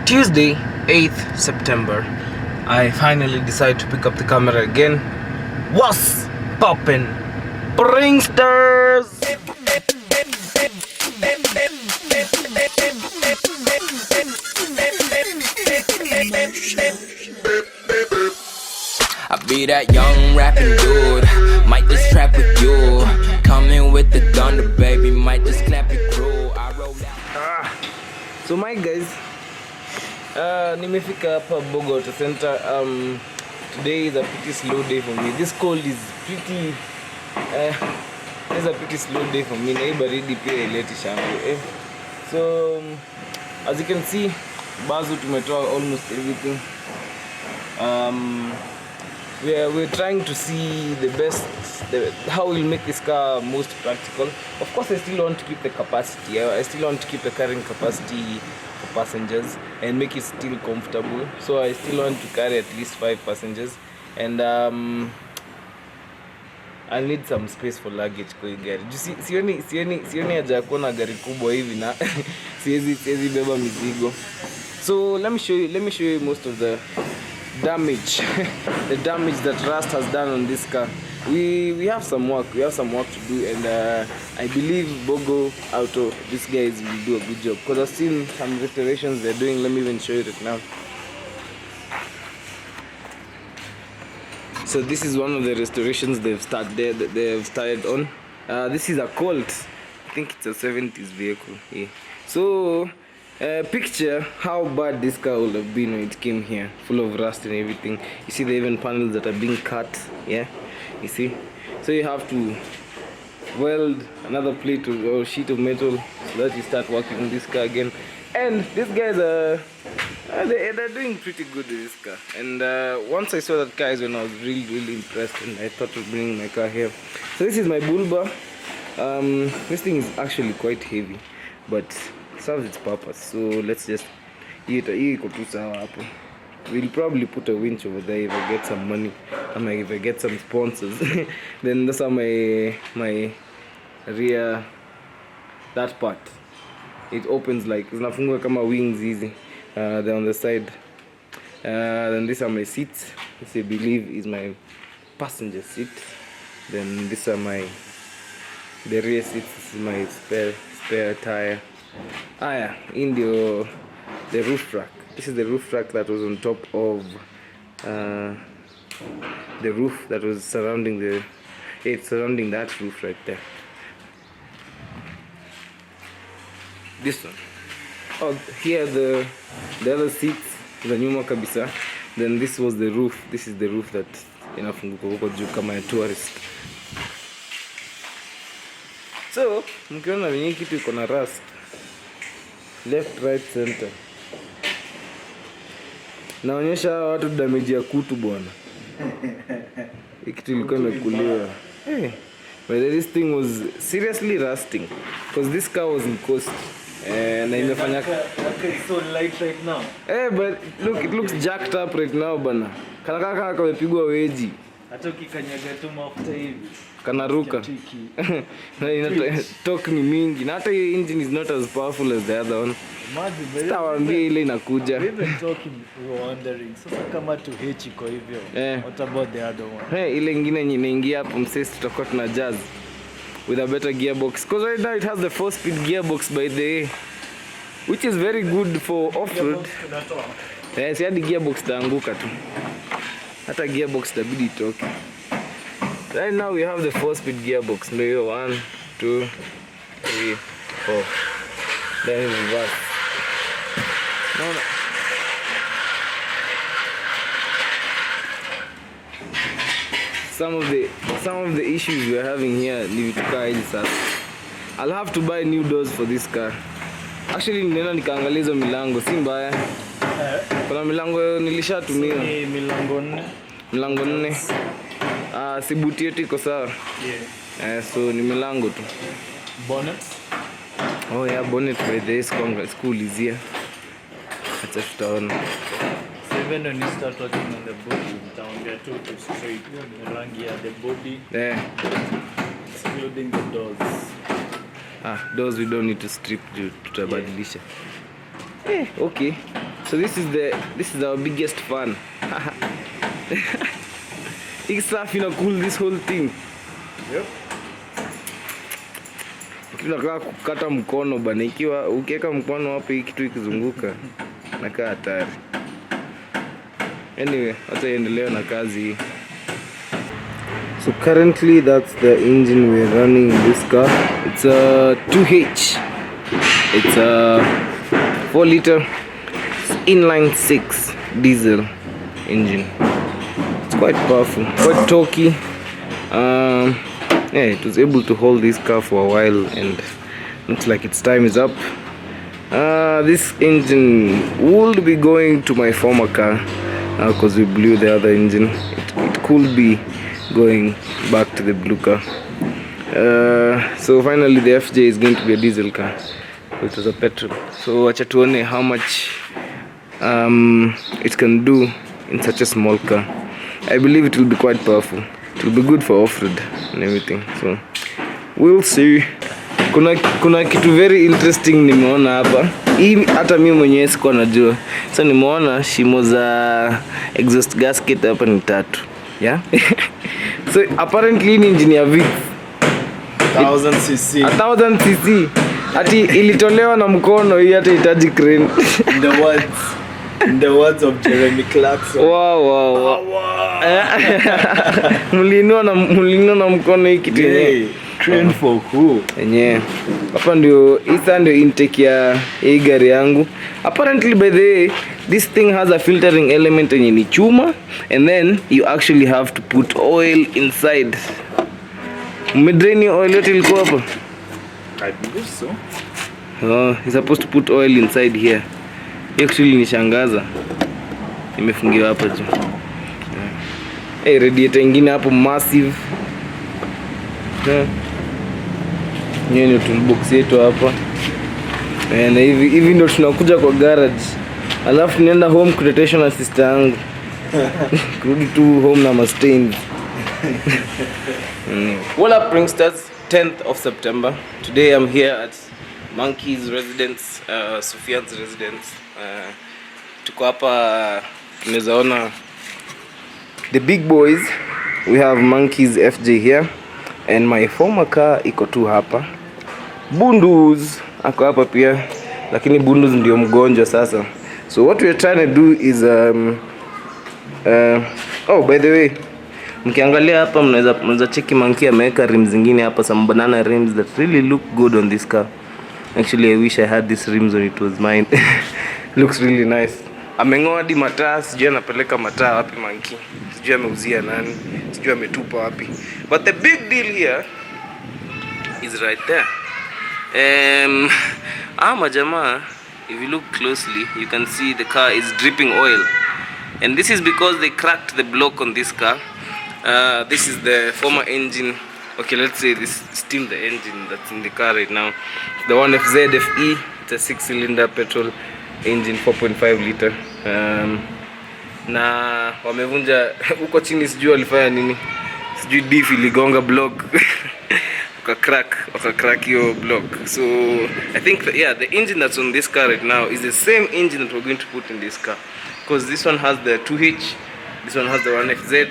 Tuesday, 8th September. I finally decided to pick up the camera again. What's poppin'? Bringsters! I be that young rapping dude, might just trap with you. Coming with the thunder, baby, might just clap your crew. I roll out. So my guys, nimefika hapa Bogota Center. Today is a pretty slow day for me. This cold is pretty it's a pretty slow day for me. Na hii baridi pia ileti shangu. So as you can see, Bazu tumetoa almost everything. We're trying to see the best, how we'll make this car most practical. Of course, I still want to keep the capacity. I still want to keep the carrying capacity for passengers and make it still comfortable. So I still want to carry at least 5 passengers, and I need some space for luggage kwa hii gari. Sioni haja kuwa na gari kubwa hivi na siwezi beba mizigo. So let me show you most of the damage the damage that rust has done on this car. We have some work to do, and I believe Bogo Auto, these guys will do a good job, because I've seen some restorations they're doing. Let me even show you it now. So this is one of the restorations they've started on. This is a Colt. I think it's a 70s vehicle. Yeah. So picture how bad this car would have been when it came here, full of rust and everything. You see the even panels that are being cut. Yeah, you see. So you have to weld another plate or sheet of metal so that you start working on this car again. And these guys are they're doing pretty good with this car. And once I saw that car is when I was really impressed, and I thought of bringing my car here. So this is my bull bar. This thing is actually quite heavy, but serves its purpose. So let's just we'll probably put a winch over there if I get some money, and if I get some sponsors. Then that's how my rear, that part, it opens like zinafungwa kama wings easy. They're on the side. Then these are my seats. This I believe is my passenger seat. Then these are the rear seats. This is my spare tire. Yeah, in the roof rack. This is the roof rack that was on top of the roof that was surrounding surrounding that roof right there. This one. Oh, here the other seats, the nyuma kabisa. Then this was the roof. This is the roof that inafunguka huko juu kama ya tourist. So mkiona venye kitu iko na rust, left, right, center, naonyesha watu damage ya kutu bwana. Hii kitu ilikuwa imekuliwa. But this thing was seriously rusting, because this car was in coast. Na imefanya it's so light right now. But look, it looks jacked up right now bana. Kana kaka kamepigwa weji. Hata ukikanyaga tu mafuta hivi kanaruka. Na torque ni mingi. Na hata hii engine is not as powerful as the other one. Sitawaambia ile inakuja. We've been talking, we were wondering. Sasa kama tu H iko hivyo. What about the other one? Ile nyingine inaingia hapo msesi, tutakuwa tuna jazz with a better gearbox, because right now it has the 4-speed gearbox by the way, which is very good for off-road. Si hadi gearbox taanguka tu, hata gearbox tabidi itoke. Right now we have the 4-speed gearbox. Ndio hiyo 1 2 3 4. Then reverse. No. Some of the issues we are having here ni vitu kaa hizi sasa. I'll have to buy new doors for this car. Actually ninaenda nikaangalia hizo milango, si mbaya. Kuna milango nilishatumia. Ni Milango 4. Si buti yetu iko sawa. Yeah. So ni milango tu. Bonnet. Oh yeah, bonnet by the school is here. Acha tutaona. So even when you start working on the body, utaongea tu straight. Rangi ya the body. Excluding the doors. Doors we don't need to strip, tutabadilisha. Okay. So this is our biggest fan. It's stuff cool this whole thing. Yep. Tunakaa kukata mkono bana, ikiwa ukiweka mkono hapo hii kitu ikizunguka nakaa hatari. Anyway, hata iendelee na kazi hii. So currently that's the engine we're running in this car. It's a 2H. It's a 4 liter inline 6 diesel engine. It's quite powerful, quite torquey. Yeah, it was able to hold this car for a while, and looks like its time is up. This engine would be going to my former car because we blew the other engine. It could be going back to the blue car. So finally the FJ is going to be a diesel car. It was a petrol. So acha tuone how much it can do in such a small car. I believe it will be quite powerful. It will be good for off-road and everything. So we'll see. Kuna kitu very interesting nimeona hapa. Hii hata mimi mwenyewe sikuwa najua. So nimeona shimo za exhaust gasket hapa ni 3. Yeah. So apparently ni engine ya Vic 1000cc. 1000cc. Ati ilitolewa na mkono, hii hata hitaji crane. In the words of Jeremy Clarkson. Wow. Mulinua na mkono hii kitu yenyewe. Crane for who? Yenyewe. Hapa ndio intake ya hii gari yangu. Apparently by the way, this thing has a filtering element yenye ni chuma, and then you actually have to put oil inside. Umedrain oil yote ilikuwa hapa? I believe so. Oh, you're supposed to put oil inside here. Actually nishangaza. Imefungiwa hapa juu. Hey, radiator ingine hapo massive. Nyenye ni toolbox yetu hapa. Na hivi ndo tunakuja kwa garage. Alafu nienda home kuteteshwa na sister yangu. Kurudi tu home na mastains. What up Pranksters? 10th of September. Today I'm here at Monkey's residence, Sufyan's residence. Tuko hapa tumezaona the big boys. We have Monkey's FJ here, and my former car iko tu hapa. Bundus ako hapa pia, lakini Bundus ndio mgonjwa sasa. So what we are trying to do is oh by the way, mkiangalia hapa mnaweza cheki Monkey ameweka rims zingine hapa, some banana rims that really look good on this car. Actually I wish I had these rims when it was mine. Looks really nice. Amengoa hadi mataa, sijui anapeleka mataa wapi Monkey. Sijui ameuzia nani, sijui ametupa wapi. But the big deal here is right there. Majamaa, if you look closely, you can see the car is dripping oil. And this is because they cracked the block on this car. This is the former engine. Okay, let's say this is still the engine that's in the car right now. The one FZFE. It's a 6-cylinder petrol engine, 4.5 liter. Na wamevunja huko chini, sijui walifanya nini. Sijui diff iligonga block. Waka-crack your block. So I think that, yeah, the engine that's on this car right now is the same engine that we're going to put in this car. Because this one has the 2H, this one has the 1FZ.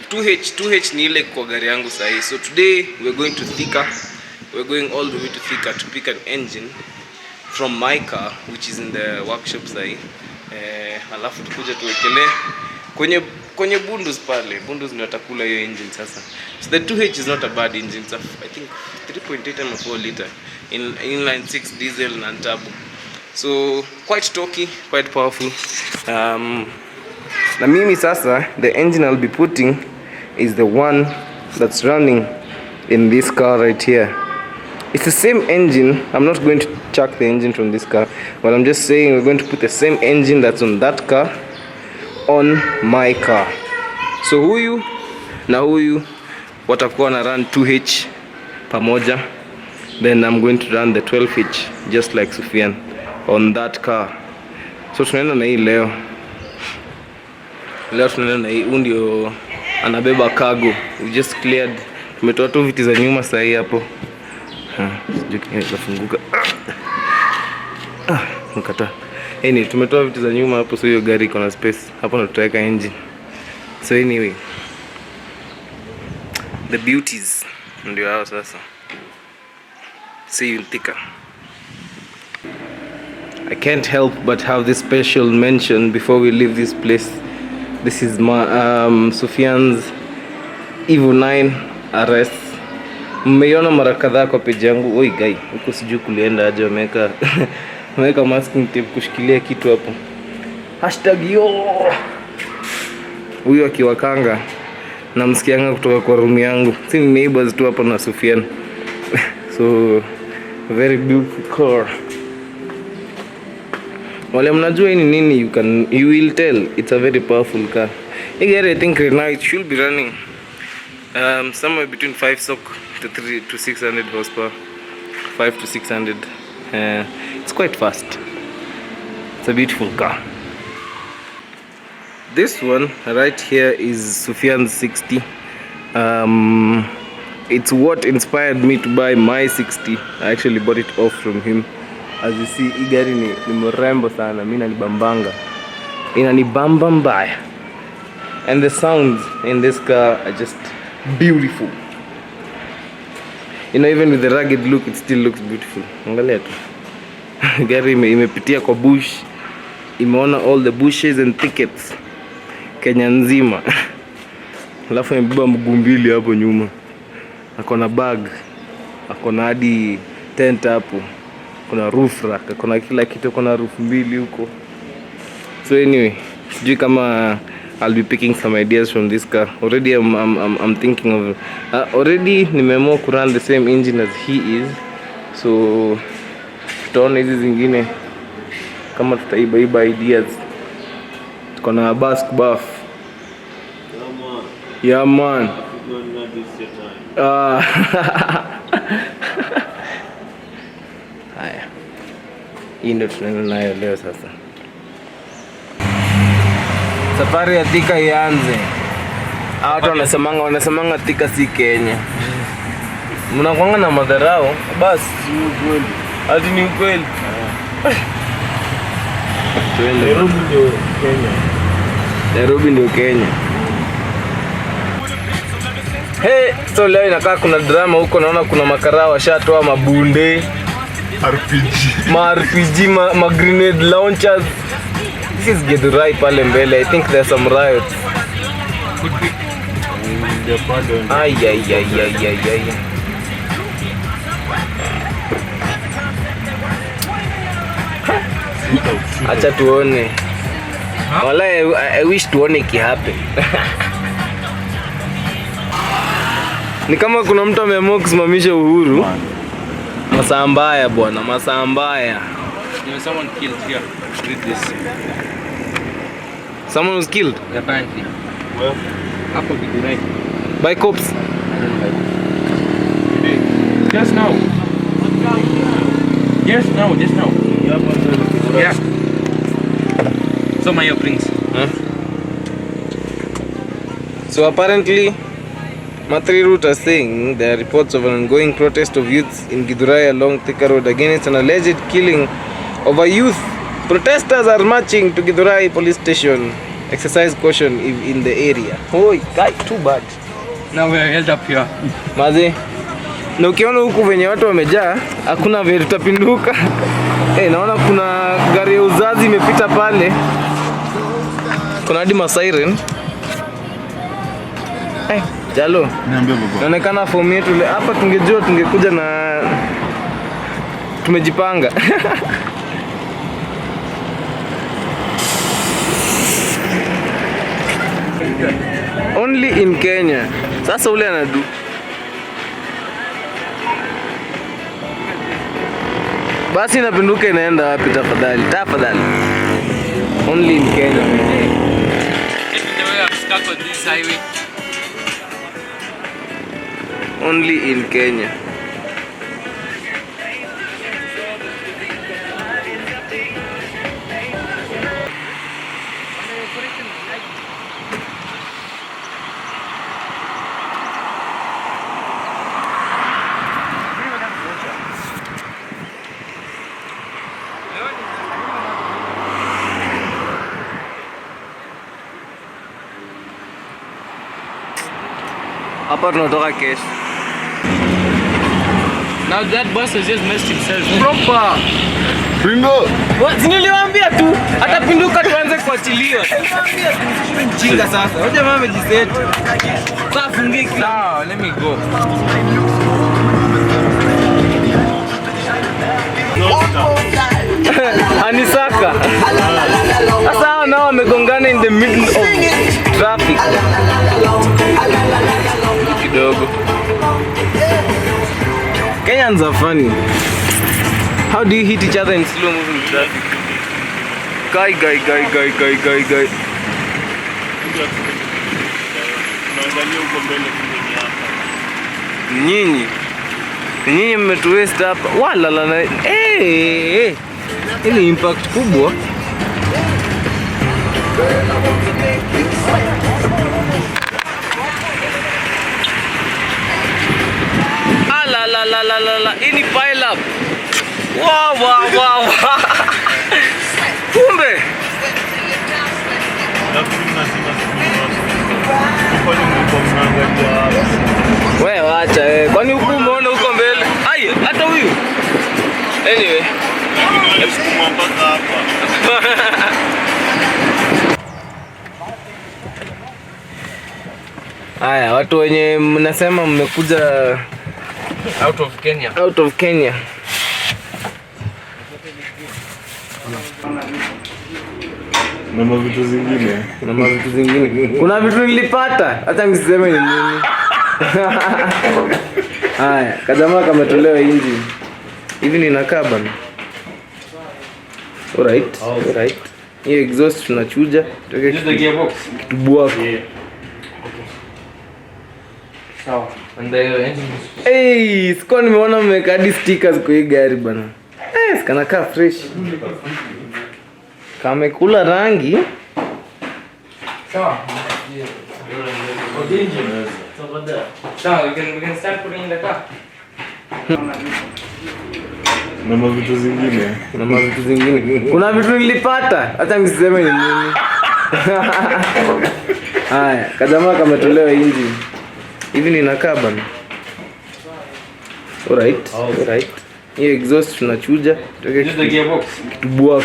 2H ni ile kwa gari yangu sahi. So today we're going to Thika. We're going all the way to Thika to pick an engine from my car, which is in the workshop sahi. Alafu tukuje tuwekele kwenye Bundus pale. Bundus ndio atakula hiyo engine sasa. So the 2H is not a bad engine. It's I think 3.8 and 4 liter inline 6 diesel and turbo. So quite torquey, quite powerful. Na mimi sasa, the engine I'll be putting is the one that's running in this car right here. It's the same engine. I'm not going to chuck the engine from this car, but I'm just saying we're going to put the same engine that's on that car on my car. So huyu na huyu watakuwa na run 2H pamoja. Then I'm going to run the 12H just like Sufyan on that car. So tunaenda na hii leo. Leo tunaenda na hii, ndio anabeba cargo. We just cleared. Tumetoa tu viti za nyuma sasa hii hapo. Sijui kinafunguka. Mkata. Anyway, tumetoa vitu za nyuma hapo, so hiyo gari iko na space. Hapo ndo tutaweka engine. So anyway, the beauties ndio hao sasa. See you Thika. I can't help but have this special mention before we leave this place. This is my Sufyan's Evo 9 RS. Mmeiona mara kadhaa kwa page yangu. Oi guy, huko sijui kulienda aje, wameweka masking tape kushikilia kitu hapo. #yo. Huyo akiwakanga na msikianga kutoka kwa room yangu. Si neighbors tu hapo na Sufyan. So very beautiful car. Wale mnajua hii ni nini, you will tell it's a very powerful car. Hii gari I think right now it should be running somewhere between 5 to 600 horsepower. 5 to 600. It's quite fast. It's a beautiful car. This one right here is Sufyan's 60. It's what inspired me to buy my 60. I actually bought it off from him. As you see, hii gari ni mrembo sana. Mimi inanibambanga. Inanibamba mbaya. And the sounds in this car are just beautiful. You know, even with the rugged look, it still looks beautiful. Angalia tu. Gari imepitia kwa bush. Imeona all the bushes and thickets Kenya nzima. Alafu imebeba mguu mbili hapo nyuma. Akona bag. Akona hadi tent hapo. Kuna roof rack, kuna kila kitu, kuna roof mbili huko. So anyway, sijui kama I'll be picking some ideas from this car. Already I'm thinking of already nimeamua ku run the same engine as he is. So tutaona hizi zingine kama tutaiba ideas. Tuko na bask buff. Yeah man. Haya. Hii ndio tunaenda nayo leo sasa. Safari ya Thika ianze. Watu wanasemanga Thika si Kenya. Mnakuanga na madharau. Basi ni ukweli. Hadi ni ukweli. Nairobi ndio Kenya. Nairobi ndio Kenya. Hey, so leo inakaa kuna drama huko, naona kuna makarao washatoa mabunde. RPG, ma grenade launchers. This is Githurai pale mbele. I think there's some riots. Ay. Acha tuone. Wala I wish tuone ki happen. Ni kama kuna mtu ameamua kusimamisha uhuru. Masaa mbaya bwana, masaa mbaya. Someone killed here with this. Someone was killed? Apparently. Well, hapo Githurai. By cops? Just now. Yeah. So my earrings. Huh? So apparently Matri Route are saying there are reports of an ongoing protest of youths in Githurai along Thika Road against an alleged killing of a youth. Protesters are marching to Githurai police station. Exercise caution in the area. Oh, guy, too bad. Now we are held up here. Maze, na ukiona huku venye watu wamejaa, hakuna vile tutapinduka. Naona kuna gari ya uzazi imepita pale. Kuna hadi ma siren. Jalo, niambie baba. Naonekana fomu yetu hapa, tungejua tungekuja na tumejipanga. Only in Kenya. Sasa ule anadu. Basi napinduka inaenda wapi tafadhali? Tafadhali. Only in Kenya. I'm stuck on this highway. Only in Kenya. Hapa tunatoka kesho. Now that boss has just messed himself proper. Bingo. Niliwaambia tu atapinduka tuanze kuachiliwa. Niliwaambia tu mjinga sasa. Wewe jamaa amejiseti. Sasa fungie kila. Now, let me go. Anisaka. Sasa hao nao wamegongana in the middle of traffic. Kidogo. Kenyans are funny. How do you hit each other in slow moving traffic? Guy. Nyinyi mmetuwaste hapa. Wala la. Ile impact kubwa. La. Ini pile up. Wow. Kumbe. Wewe wacha wewe. Kwani huku umeona huko mbele? Ai, hata huyu. Anyway. Haya, watu wenye mnasema mmekuja Out of Kenya. Na mavitu zingine. Kuna vitu nilipata, hata nisiseme ni nini. Haya, kajamaa kametolewa engine. Hivi ninakaa bana. Alright. Hiyo exhaust tunachuja. This is the gearbox. Kitubua. Sawa. And the engine is... Hey, sikuwa nimeona mmeweka hadi stickers kwa hii gari bana. Kanakaa fresh. Kamekula rangi. Sawa. The engine. Sawa, we can start putting in the car. Na mavitu zingine. Kuna vitu nilipata, hata nisiseme ni nini. Haya, kajamaa kametolewa engine. Hivi ninakaa bana. Alright. Hiyo exhaust tunachuja. This is the gearbox. Kitubua.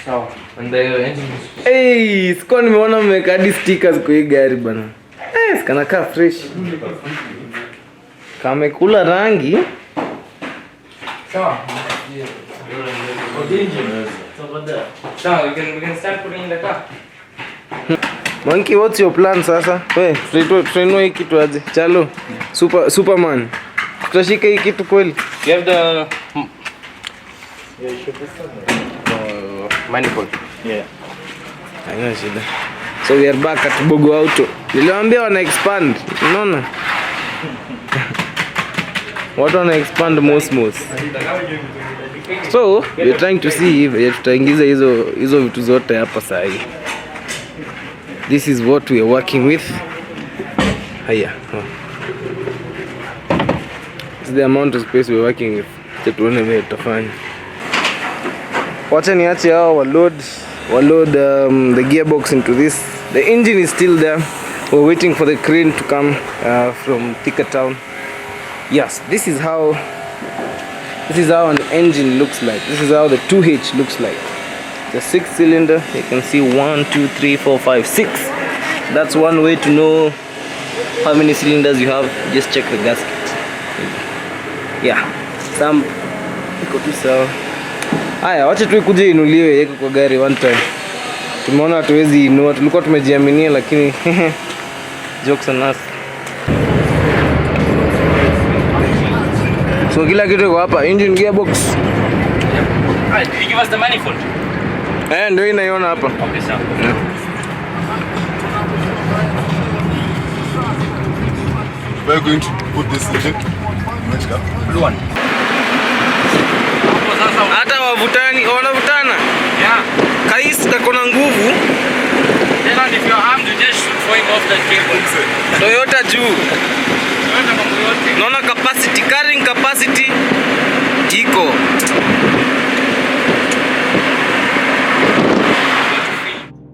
Sawa. And the engine is... Hey, sikuwa nimeona mmeweka hadi stickers kwa hii gari bana. Kanakaa fresh. Kamekula rangi. Sawa. The engine. Sawa, we can start putting in the car. Monkey, what's your plan sasa? We, tunainua hii kitu aje? Chalo. Superman. Tutashika hii kitu kweli? You have the... Yeah, you should be manifold. Yeah. Haina shida. So we are back at Bogo Auto. Niliwaambia wana expand. Unaona? Watu wana expand most. So, we are trying to see if tutaingiza hizo vitu zote hapa saa hii. This is what we are working with. Haya. This is the amount of space we are working with. Tuone vile tutafanya. Wacha niache hao walload the gearbox into this. The engine is still there. We're waiting for the crane to come from Thika town. Yes, this is how an engine looks like. This is how the 2H looks like. The 6-cylinder, you can see 1, 2, 3, 4, 5, 6. That's one way to know how many cylinders you have. Just check the gasket. Yeah, some iko tu sawa. Haya, wacha tu ikuje inuliwe yeko kwa gari one time. Tumeona hatuwezi inua, tulikuwa tumejiaminia lakini jokes on us. So kila kitu iko hapa, engine, gearbox. Did you give us the manifold? Ndio inaiona hapa. Okay, sir. Yeah. We're going to put this engine. Which car? Blue one. Hata wanavutana. Yeah. Kais kakona nguvu. And if you're armed, you just shoot for him off the cable. Toyota juu. Toyota mambo yote. Naona capacity, carrying capacity iko.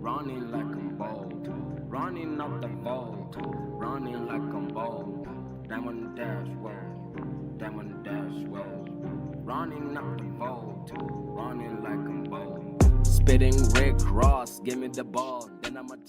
Running like I'm bold. Running running up the vault, running like I'm bold. Diamond dash, whoa, diamond dash, whoa. Running up the vault, running like I'm bold. Spitting Rick Ross, give me the ball, then I'm a